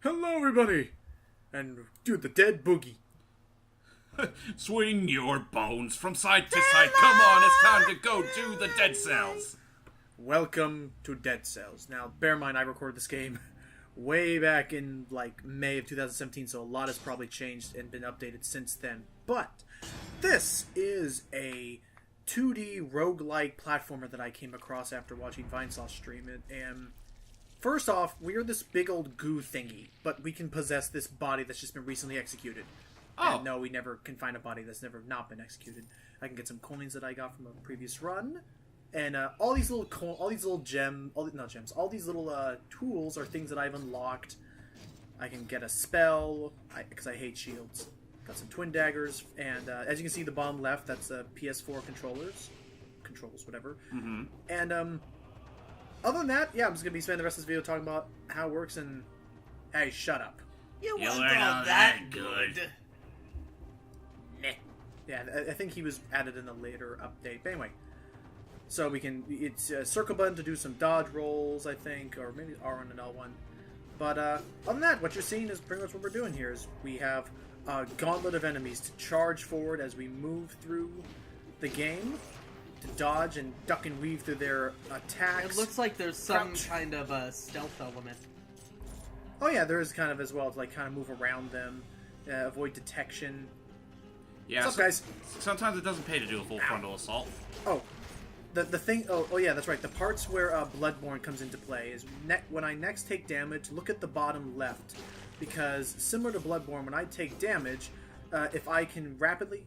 Hello, everybody! And do the dead boogie. Swing your bones from side to side. Come on, it's time to go do the dead cells. Welcome to Dead Cells. Now, bear in mind, I recorded this game way back in, like, May of 2017, so a lot has probably changed and been updated since then. But this is a 2D roguelike platformer that I came across after watching Vinesauce stream it, and first off, we are this big old goo thingy, but we can possess this body that's just been recently executed. Oh. And no, we never can find a body that's never not been executed. I can get some coins that I got from a previous run, and all these little tools are things that I've unlocked. I can get a spell because I hate shields. Got some twin daggers, and as you can see, the bottom left, that's PS4 controls, whatever. Mm-hmm. And other than that, yeah, I'm just gonna be spending the rest of this video talking about how it works. And hey, shut up. You You weren't learn all all that that good. Yeah, I think he was added in a later update. But anyway, so it's a circle button to do some dodge rolls, I think, or maybe R1 and L1. But other than that, what you're seeing is pretty much what we're doing here. Is we have a gauntlet of enemies to charge forward as we move through the game, to dodge and duck and weave through their attacks. It looks like there's some Crouch. kind of a stealth element. Oh yeah, there is kind of as well, to like kind of move around them, avoid detection. Yeah, What's up, guys? Sometimes it doesn't pay to do a full frontal assault. Oh, the thing. Oh yeah, that's right. The parts where Bloodborne comes into play is when I next take damage. Look at the bottom left, because similar to Bloodborne, when I take damage, if I can rapidly,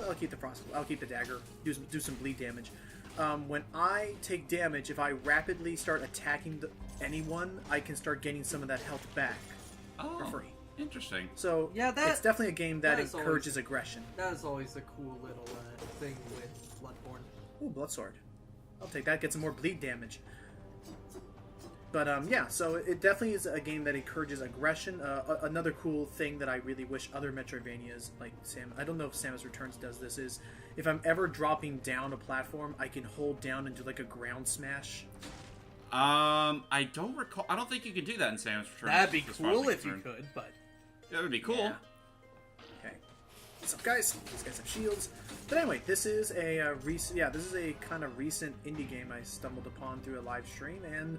I'll keep the crossbow. I'll keep the dagger. Do some bleed damage. When I take damage, if I rapidly start attacking anyone, I can start gaining some of that health back for free. Interesting. So Yeah, it's definitely a game that is encourages always- aggression. That is always a cool little thing with Bloodborne. Ooh, Bloodsword. I'll take that. Get some more bleed damage. But yeah, so it definitely is a game that encourages aggression. Another cool thing that I really wish other Metroidvanias, like I don't know if Samus Returns does this, is if I'm ever dropping down a platform, I can hold down and do like a ground smash. I don't recall. I don't think you could do that in Samus Returns. That'd be as far as cool I'm if you concerned. could, but That would be cool. Yeah. Okay. What's up, guys? These guys have shields. But anyway, this is a kind of recent indie game I stumbled upon through a live stream, and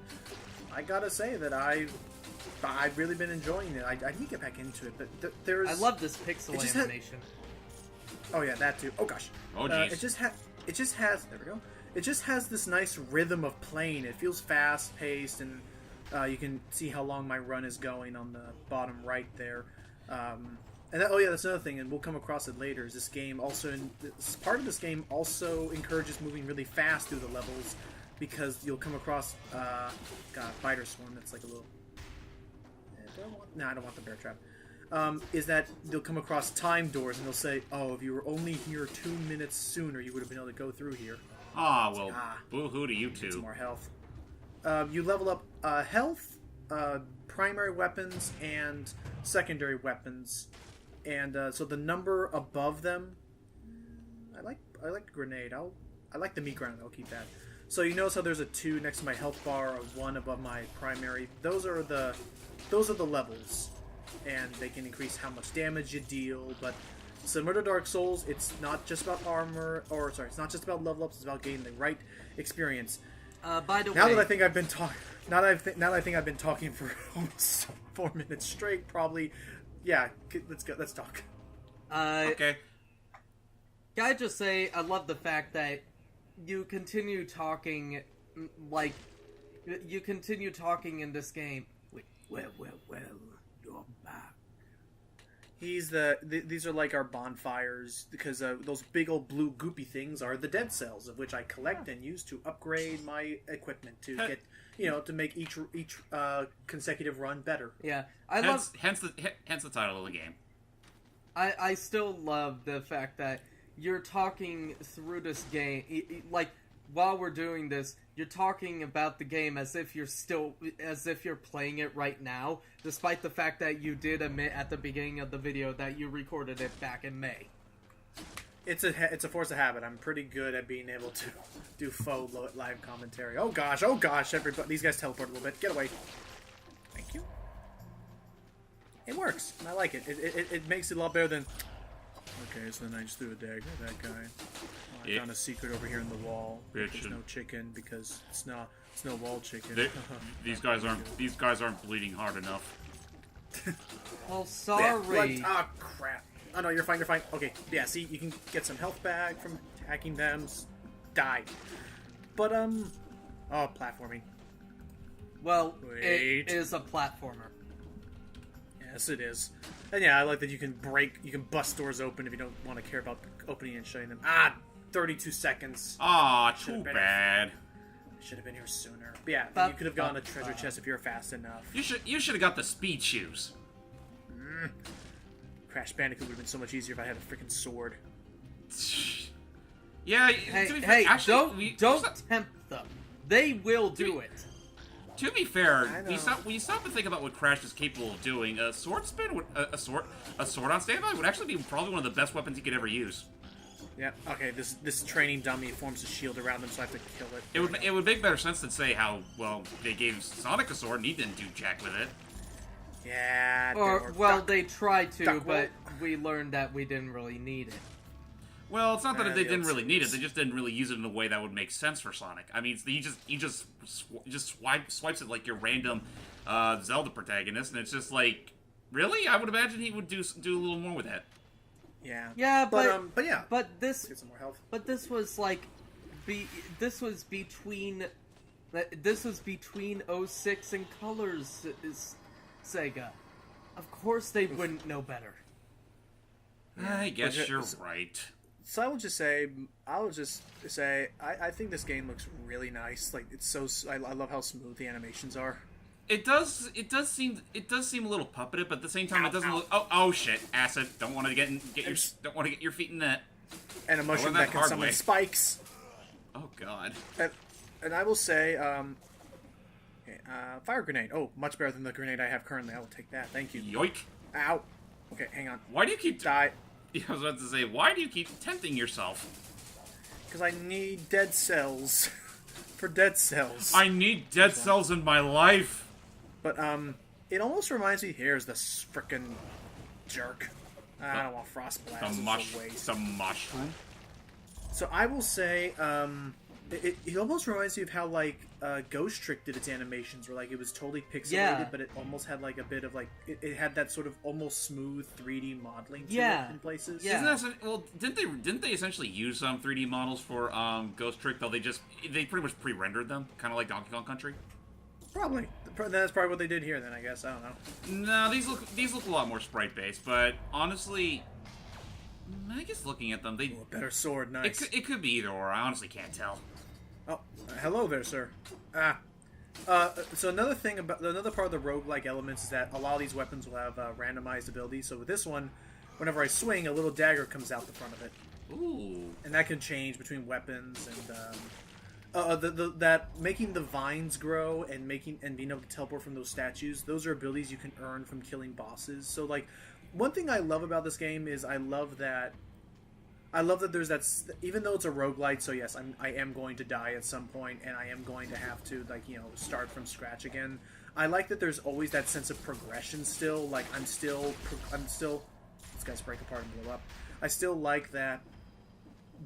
I gotta say that I've really been enjoying it. I need to get back into it, but there's... I love this pixel animation. Oh yeah, that too. Oh gosh. Oh jeez. It just has. There we go. It just has this nice rhythm of playing. It feels fast paced, and you can see how long my run is going on the bottom right there. That's another thing, and we'll come across it later. Is this game also? Part of this game also encourages moving really fast through the levels, because you'll come across Biter Swarm. That's like a little. I don't want the bear trap. Is that they'll come across time doors, and they'll say, "Oh, if you were only here 2 minutes sooner, you would have been able to go through here." Boo-hoo to you two. Some more health. You level up health, primary weapons, and secondary weapons, and so the number above them. I like grenade. I like the meat grinder. I'll keep that. So you notice how there's a 2 next to my health bar, a 1 above my primary. Those are the levels, and they can increase how much damage you deal. But similar to Dark Souls, it's not just about it's not just about level ups. It's about getting the right experience. By the way, Now that I think I've been talking for almost 4 minutes straight, probably. Yeah, let's go. Let's talk. Okay. Can I just say, I love the fact that you continue talking, like, you continue talking in this game. Well, you're back. These are like our bonfires, because those big old blue goopy things are the dead cells, of which I collect and use to upgrade my equipment to get, to make each consecutive run better. Yeah, Hence the title of the game. I still love the fact that you're talking through this game, like, while we're doing this, you're talking about the game as if you're playing it right now, despite the fact that you did admit at the beginning of the video that you recorded it back in May. It's a force of habit. I'm pretty good at being able to do faux live commentary. Oh gosh, everybody, these guys teleport a little bit. Get away. Thank you. It works, and I like it. It makes it a lot better than... Okay, so then I just threw a dagger at that guy. Oh, I found a secret over here in the wall. There's no chicken because it's no wall chicken. These guys aren't bleeding hard enough. Well, sorry. Oh, crap. Oh, no, you're fine, you're fine. Okay, yeah, see, you can get some health back from attacking them. Die. But, oh, platforming. Well, Wait. it is a platformer. Yes, it is. And yeah, I like that you can bust doors open if you don't want to care about opening and shutting them. 32 seconds. Ah, too bad. Should have been here sooner. But yeah, you could have gotten a treasure chest if you were fast enough. You should have got the speed shoes. Crash Bandicoot would have been so much easier if I had a freaking sword. Yeah, hey, actually, don't tempt them. They will do it. To be fair, when you stop and think about what Crash is capable of doing, a sword spin, a sword on standby would actually be probably one of the best weapons he could ever use. Yeah. Okay. This training dummy forms a shield around them, so I have to kill it. It would make better sense than say how they gave Sonic a sword and he didn't do jack with it. Yeah. They tried to, but we learned that we didn't really need it. Well, it's not that they didn't really need it; they just didn't really use it in a way that would make sense for Sonic. I mean, he just swipes it like your random Zelda protagonist, and it's just like, really? I would imagine he would do a little more with that. Yeah. Yeah, but this get some more health. But this was like, this was between 06 and Colors is Sega. Of course they wouldn't know better. I guess you're right. So I will just say, I think this game looks really nice. Like, it's so, I love how smooth the animations are. It does seem a little puppeted, but at the same time, it doesn't look. Oh shit! Acid. Don't want to get your feet in that. And a mushroom that can summon spikes. Oh god. And I will say, fire grenade. Oh, much better than the grenade I have currently. I will take that. Thank you. Yoink. Ow. Okay, hang on. Why do you keep die? I was about to say, why do you keep tempting yourself? Because I need dead cells. For dead cells. I need dead cells in my life. But, it almost reminds me, here's this frickin' jerk. I don't want Frost Blast. Some mushroom. So I will say, it almost reminds me of how, like, Ghost Trick did its animations, where, like, it was totally pixelated, but it almost had, like, a bit of, like, it had that sort of almost smooth 3D modeling to it in places. Yeah. Didn't they essentially use some 3D models for Ghost Trick, though they pretty much pre-rendered them, kind of like Donkey Kong Country? Probably. That's probably what they did here, then, I guess. I don't know. No, these look a lot more sprite-based, but honestly, I guess looking at them, a better sword, nice. It could be either or. I honestly can't tell. Oh, hello there, sir. So another part of the roguelike elements is that a lot of these weapons will have randomized abilities. So with this one, whenever I swing, a little dagger comes out the front of it. Ooh. And that can change between weapons and that making the vines grow and being able to teleport from those statues. Those are abilities you can earn from killing bosses. So like, one thing I love about this game is I love that there's that, even though it's a roguelite, so yes, I am going to die at some point, and I am going to have to, like, you know, start from scratch again. I like that there's always that sense of progression still. Like, I'm still, these guys break apart and blow up. I still like that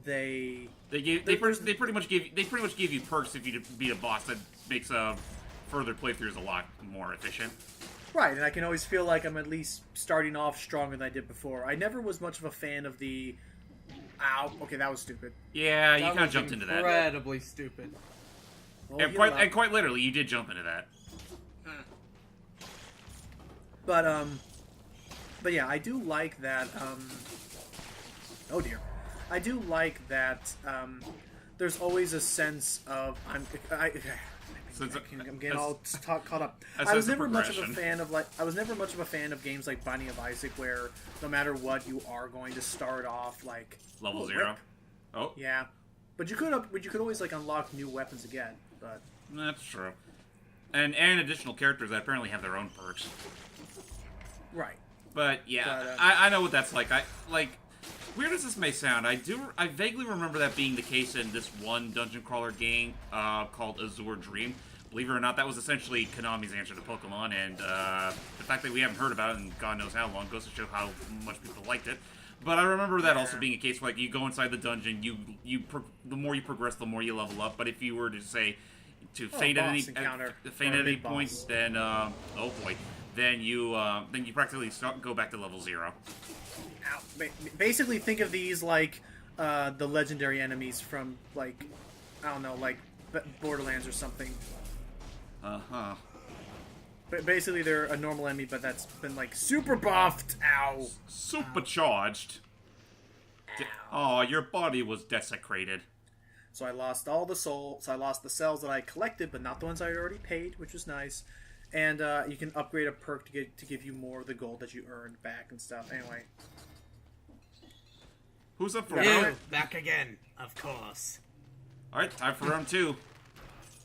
they pretty much give you perks if you beat a boss that makes further playthroughs a lot more efficient. Right, and I can always feel like I'm at least starting off stronger than I did before. I never was much of a fan of the... Ow. Okay, that was stupid. Yeah, you kind of jumped into that. Incredibly stupid. Well, and quite literally, you did jump into that. But yeah, I do like that, oh dear. I do like that, there's always a sense of, I'm getting all caught up. I was never much of a fan of games like Binding of Isaac, where no matter what, you are going to start off like level 0. Oh, yeah, but you could always like unlock new weapons again. But that's true, and additional characters that apparently have their own perks. Right. But yeah, I know what that's like. Weird as this may sound, I vaguely remember that being the case in this one dungeon crawler game called Azure Dream. believe it or not, that was essentially Konami's answer to Pokemon, and the fact that we haven't heard about it in God knows how long goes to show how much people liked it. But I remember that also being a case where, like, you go inside the dungeon, the more you progress, the more you level up. But if you were to say faint at any point, then oh boy, then you practically go back to level 0. Ow. Basically, think of these like the legendary enemies from, like, I don't know, like Borderlands or something. But basically, they're a normal enemy, but that's been, like, super buffed. Ow. Supercharged. Oh, your body was desecrated. So I lost all the souls. I lost the cells that I collected, but not the ones I already paid, which was nice. And you can upgrade a perk to give you more of the gold that you earned back and stuff. Anyway. Who's up for round? Back again, of course. All right, time for round 2.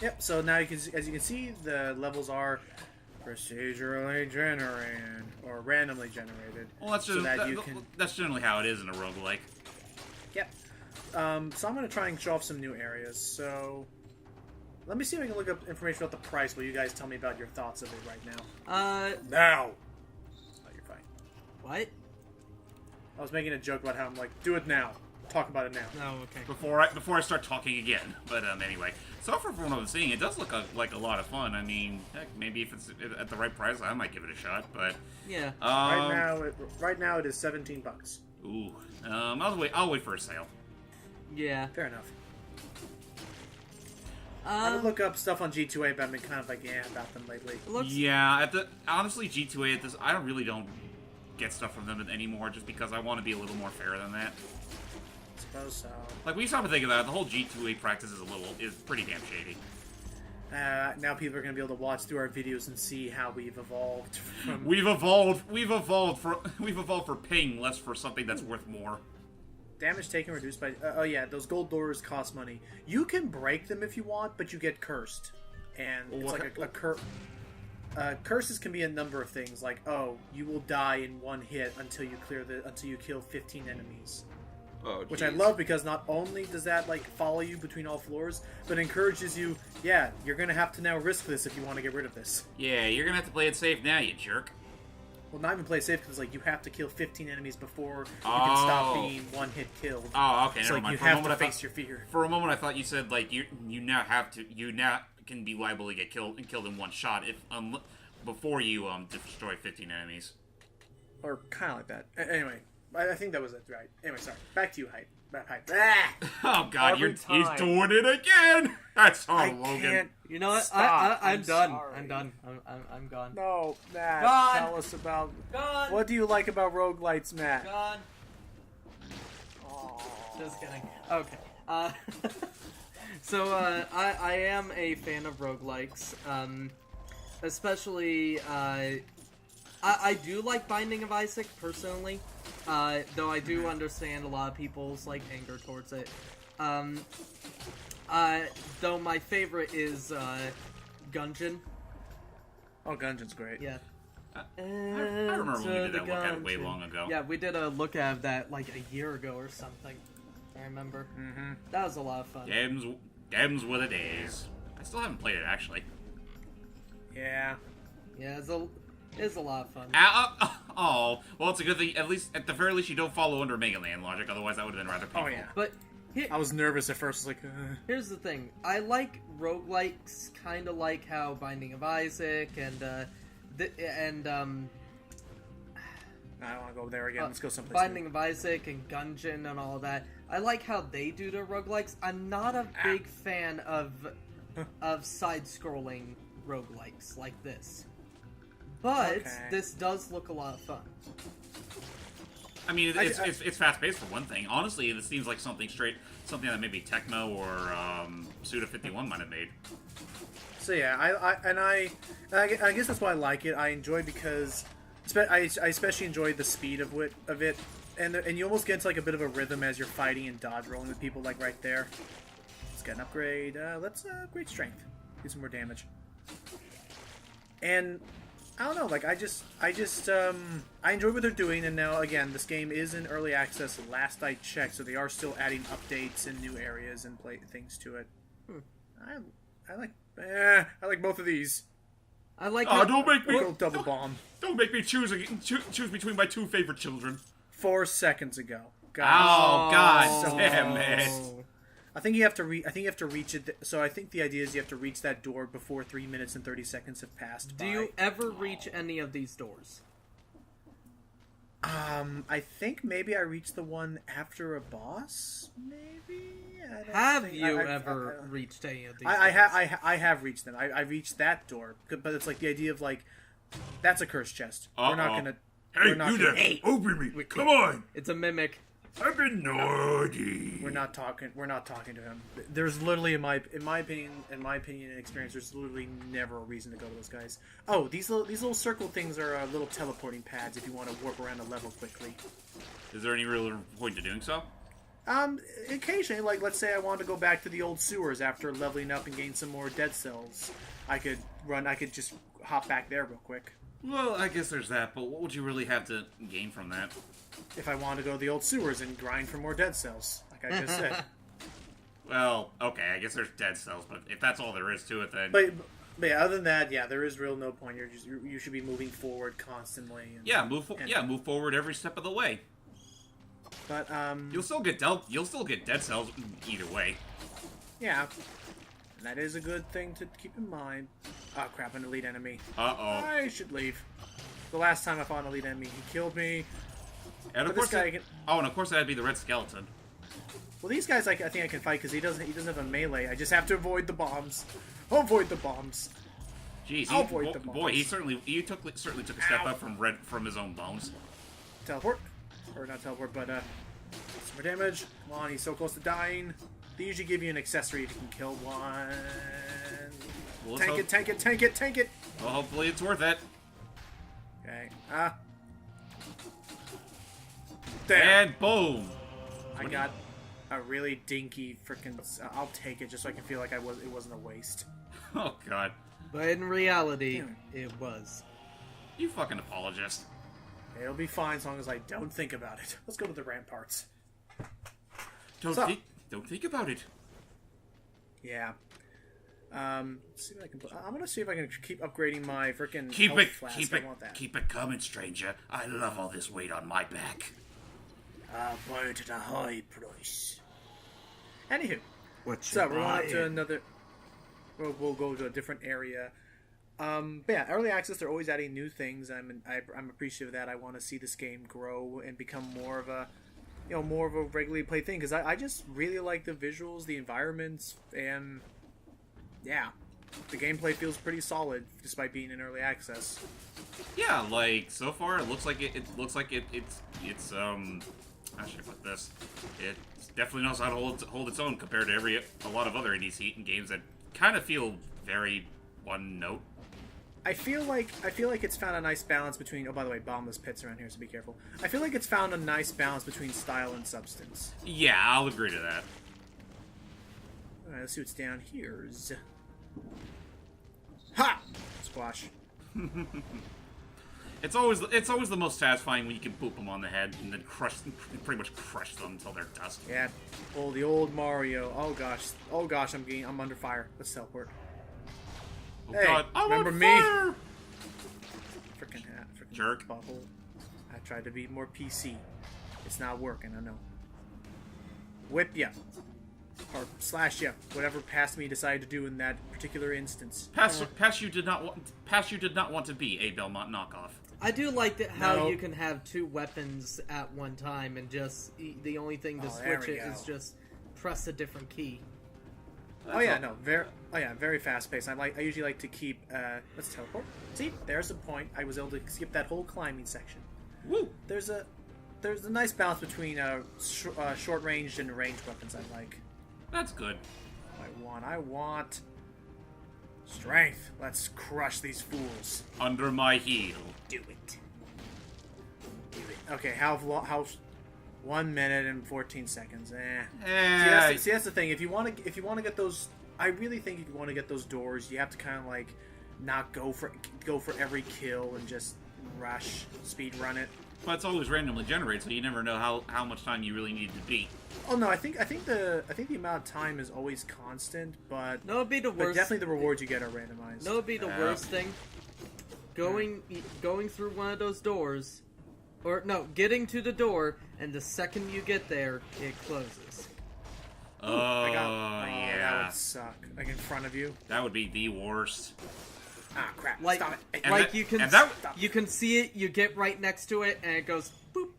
Yep. So now as you can see, the levels are procedurally generated or randomly generated. Well, that's just, that's generally how it is in a roguelike. Yep. So I'm going to try and show off some new areas. So let me see if I can look up information about the price while you guys tell me about your thoughts of it right now. Now! Oh, you're fine. What? I was making a joke about how I'm like, do it now. Talk about it now. Oh, okay. Before I start talking again. But anyway, so far from what I'm seeing, it does look like a lot of fun. I mean, heck, maybe if it's at the right price, I might give it a shot. But yeah, right now it is $17. Ooh, I'll wait for a sale. Yeah, fair enough. I would look up stuff on G2A, but I've been kind of like about them lately. Yeah, honestly, G2A at this, I really don't get stuff from them anymore, just because I want to be a little more fair than that. Suppose so. Like, when you stop and think about it, the whole G2A practice is pretty damn shady. Now people are going to be able to watch through our videos and see how we've evolved. We've evolved for paying less for something that's worth more. Damage taken reduced by... oh yeah, those gold doors cost money. You can break them if you want, but you get cursed. And it's like a curse. Curses can be a number of things, like, oh, you will die in one hit until you kill 15 enemies. Oh, which I love, because not only does that, like, follow you between all floors, but encourages you, yeah, you're gonna have to now risk this if you want to get rid of this. Yeah, you're gonna have to play it safe now, you jerk. Well, not even play it safe, because, like, you have to kill 15 enemies before you can stop being one-hit killed. Oh, okay, so, never mind. You have to face your fear. For a moment, I thought you said, like, you now can be liable to get killed in one shot before you destroy 15 enemies. Or kind of like that. Anyway, I think that was it, right? Anyway, sorry. Back to you, Hype. Oh God, he's doing it again. That's all, Logan. Can't you know what? stop. I'm done. Sorry. I'm done. I'm gone. No, Matt. Gone. Tell us about. Gone. What do you like about roguelites, Matt? Gone. Just kidding. Okay. So I am a fan of roguelikes. Especially I do like Binding of Isaac personally. Though I do understand a lot of people's like anger towards it. Though my favorite is Gungeon. Oh, Gungeon's great. Yeah. I remember when we did that look at it way long ago. Yeah, we did a look at that like a year ago or something. I remember. Mm-hmm. That was a lot of fun. Games with the days. I still haven't played it actually. Yeah. Yeah, it's a lot of fun. Oh, well, it's a good thing. At the very least, you don't follow under Mega Man logic. Otherwise, that would have been rather painful. Oh yeah. But I was nervous at first. Like, here's the thing. I like roguelikes, kind of like how Binding of Isaac and I don't want to go there again. Let's go someplace. Binding of Isaac and Gungeon and all of that. I like how they do their roguelikes. I'm not a big fan of side-scrolling roguelikes like this. But this does look a lot of fun. I mean, it's fast-paced for one thing. Honestly, this seems like something that maybe Tecmo or Suda51 might have made. So yeah, I guess that's why I like it. I enjoy because I especially enjoy the speed of it, and you almost get into like a bit of a rhythm as you're fighting and dodge rolling with people like right there. Let's get an upgrade. Let's upgrade strength, do some more damage. And I don't know, like I enjoy what they're doing, and now again, this game is in early access. Last I checked, so they are still adding updates and new areas and things to it. I like I like both of these. I like. Oh, don't make me Go double bomb. Don't make me choose between my two favorite children. 4 seconds ago. Oh, God so damn it! I think you have to reach it. So I think the idea is you have to reach that door before 3 minutes and 30 seconds have passed. Do you ever reach any of these doors? I think maybe I reached the one after a boss. Maybe. Have you ever reached any of these? I have reached them. I reached that door, but it's like the idea of like that's a cursed chest. We're not gonna. Hey, you there! Hey. Open me! Come on! It's a mimic. I've been naughty. We're not talking to him. There's literally, in my opinion and experience, there's literally never a reason to go to those guys. Oh, these little circle things are little teleporting pads if you want to warp around a level quickly. Is there any real point to doing so? Occasionally, like let's say I wanted to go back to the old sewers after leveling up and gain some more dead cells. I could just hop back there real quick. Well, I guess there's that, but what would you really have to gain from that? If I wanted to go to the old sewers and grind for more dead cells, like I just said. Well, okay, I guess there's dead cells, but if that's all there is to it, then... But yeah, other than that, yeah, there is real no point. You should be moving forward constantly. And, move forward every step of the way. But You'll still get dead cells either way. Yeah, and that is a good thing to keep in mind. Oh crap, an elite enemy. Uh-oh. I should leave. The last time I fought an elite enemy, he killed me. And of course, and of course that'd be the red skeleton. Well, these guys, I think I can fight because he doesn't have a melee. I just have to avoid the bombs. Avoid the bombs. Jeez, he certainly took a step up from his own bones. Teleport, or not teleport, but some more damage. Come on, he's so close to dying. They usually give you an accessory if you can kill one. Well, tank it. Well, hopefully it's worth it. Okay. And boom! I got a really dinky freaking. I'll take it just so I can feel like it wasn't a waste. Oh God! But in reality, it was. You fucking apologist. It'll be fine as long as I don't think about it. Let's go to the ramparts. Don't think about it. Yeah. Let's see if I can. I'm gonna see if I can keep upgrading my freaking. Keep it coming, stranger. I love all this weight on my back. I'll buy it at a high price. Anywho, What we're on to another. We'll go to a different area. But yeah, early access. They're always adding new things. I'm appreciative of that. I want to see this game grow and become more of a regularly played thing because I just really like the visuals, the environments, and yeah, the gameplay feels pretty solid despite being in early access. Yeah, like so far it looks like it's how should I put this? It definitely knows how to hold its own compared to a lot of other indie games that kind of feel very one note. I feel like it's found a nice balance between. Oh, by the way, bombless pits around here, so be careful. I feel like it's found a nice balance between style and substance. Yeah, I'll agree to that. All right, let's see what's down here. Ha! Squash. It's always the most satisfying when you can boop them on the head and then pretty much crush them until they're dust. Yeah. Oh, the old Mario. Oh gosh, I'm under fire. Let's teleport. Oh hey, God! remember me? Freaking hat. Freaking jerk. Butthole. I tried to be more PC. It's not working. I know. Whip ya. Or slash ya. Whatever past me decided to do in that particular instance. Pass you did not want to be a Belmont knockoff. I do like how you can have two weapons at one time and just the only thing to switch it is just press a different key. Very fast paced. I usually like to keep. Let's teleport. See, there's a point. I was able to skip that whole climbing section. Woo! There's a nice balance between short ranged and ranged weapons. I like. That's good. I want strength. Let's crush these fools. Under my heel. Do it. Okay, how 1 minute and 14 seconds. See, that's the thing. If you want to get those, I really think if you want to get those doors, you have to kind of like not go for every kill and just speed run it. But it's always randomly generated, so you never know how much time you really need to beat. Oh no, I think the amount of time is always constant, but No, it'd be the but worst. definitely the rewards you get are randomized. No, it'd be the worst thing. Going through one of those doors, or no, getting to the door, and the second you get there, it closes. Yeah. That would suck. Like in front of you. That would be the worst. Ah, crap. Like, Stop it. And like that- you can and that- you can see it. You get right next to it, and it goes boop.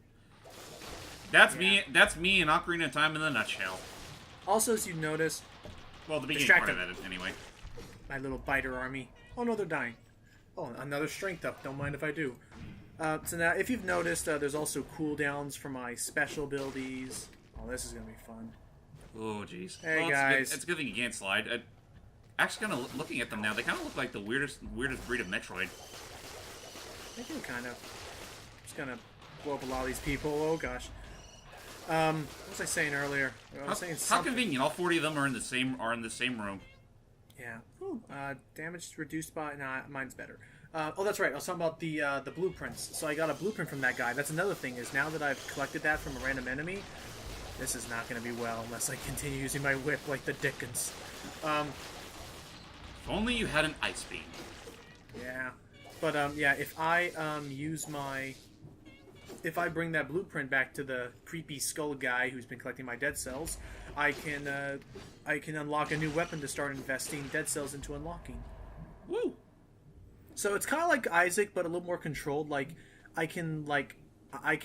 That's me in Ocarina of Time in a nutshell. Also, as you notice, Well, the beginning Distracted. part of it, anyway. my little biter army. Oh no, they're dying. Oh, another strength up. Don't mind if I do. So now, if you've noticed, there's also cooldowns for my special abilities. Oh, this is gonna be fun. Oh, jeez. Hey, well, guys. It's a good thing you can't slide. Actually, kind of looking at them now, they kind of look like the weirdest breed of Metroid. They do kind of. Just gonna blow up a lot of these people. Oh gosh. What was I saying earlier? I was saying How something. convenient! All 40 of them are in the same room. Yeah. Ooh, damage reduced by. Nah, mine's better. Oh, that's right. I was talking about the blueprints. So I got a blueprint from that guy. That's another thing. Is now that I've collected that from a random enemy, this is not going to be well unless I continue using my whip like the Dickens. If only you had an ice beam. Yeah. But yeah. If I if I bring that blueprint back to the creepy skull guy who's been collecting my dead cells, I can unlock a new weapon to start investing dead cells into unlocking. Woo! So it's kind of like Isaac, but a little more controlled. Like I can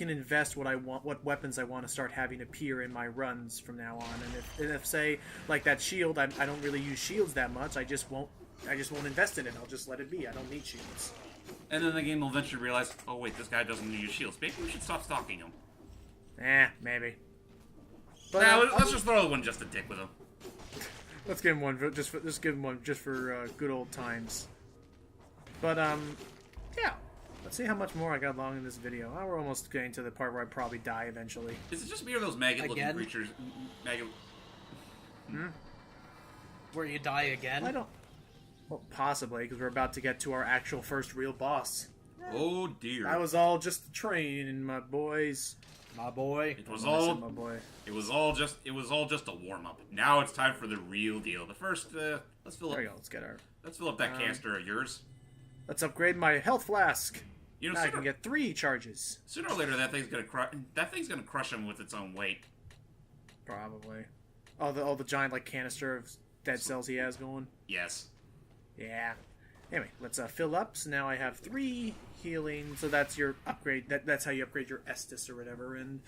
invest what I want, what weapons I want to start having appear in my runs from now on. And if say like that shield, I don't really use shields that much. I just won't invest in it. I'll just let it be. I don't need shields. And then the game will eventually realize, oh wait, this guy doesn't use shields. Maybe we should stop stalking him. Maybe. But Nah, let's just throw one just a dick with him. let's give him one. Just give him one just for good old times. But yeah. Let's see how much more I got long in this video. Oh, we're almost getting to the part where I probably die eventually. Is it just me or those maggot-looking Again? creatures? Where you die again? I don't. Well, possibly, because we're about to get to our actual first real boss. Oh dear. That was all just training, my boys. My boy. It was I all. said my boy. It was all just a warm up. Now it's time for the real deal. But first, let's fill There we up. Let's Let's fill up that canister of yours. upgrade my health flask. You know, Now I can get 3 charges. sooner or later that thing's gonna crush him with its own weight. Probably. All the giant like canister of dead cells he has going. Yes. Yeah. Anyway, let's fill up. So now I have 3 healing. So that's your upgrade. That's how you upgrade your Estus or whatever. And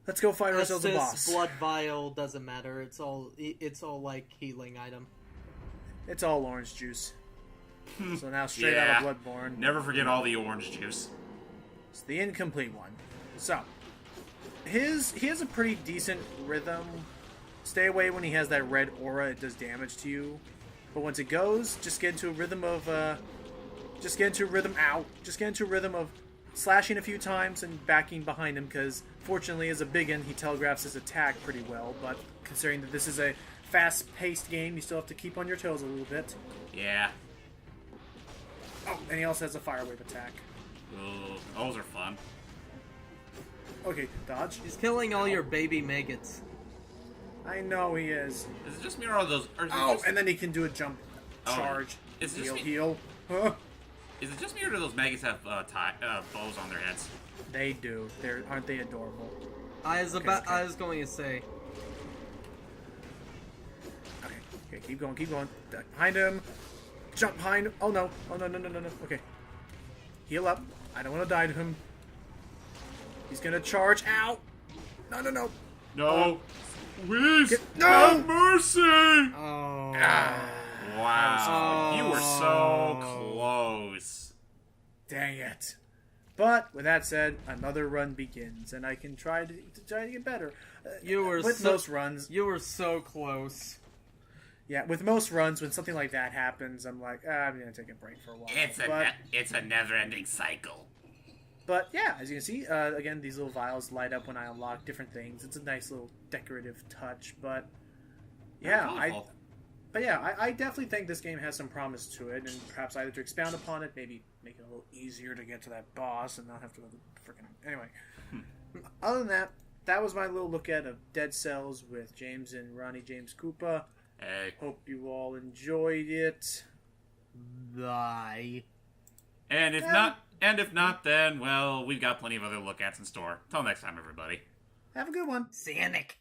let's go fight ourselves a boss. Blood vial doesn't matter. It's all like healing item. It's all orange juice. So now straight out of Bloodborne. Never forget all the orange juice. It's the incomplete one. So he has a pretty decent rhythm. Stay away when he has that red aura. It does damage to you. But once it goes, just get into a rhythm of just get into a rhythm of slashing a few times and backing behind him, because fortunately as a biggin he telegraphs his attack pretty well, but considering that this is a fast-paced game, you still have to keep on your toes a little bit. Yeah. Oh, and he also has a fire wave attack. Ooh, those are fun. Okay, dodge. He's killing all your baby maggots. I know he is. Is it just me or are those? Or is it Oh, just, and then he can do a jump charge. Is it just me? Heal. Huh? Is it just me or do those maggots have bows on their heads? They do. Aren't they adorable? I was going to say. Okay, keep going. Behind him. Jump behind him. Oh no. No. Okay. Heal up. I don't want to die to him. He's gonna charge. Ow! No. No. Please. No! Have mercy. Oh. Wow. Oh. You were so close. Dang it. But with that said, another run begins, and I can try to get better. With most runs. You were so close. Yeah, with most runs, when something like that happens, I'm like, I'm gonna take a break for a while. It's a never-ending cycle. But yeah, as you can see, again, these little vials light up when I unlock different things. It's a nice little decorative touch, but yeah, But yeah, I definitely think this game has some promise to it, and perhaps either to expound upon it, maybe make it a little easier to get to that boss and not have to go to freaking... Anyway. Other than that, that was my little look at of Dead Cells with James and Ronnie James Koopa. Hey. Hope you all enjoyed it. Bye. And if not, then, well, we've got plenty of other look-ats in store. Till next time, everybody. Have a good one. Sanic.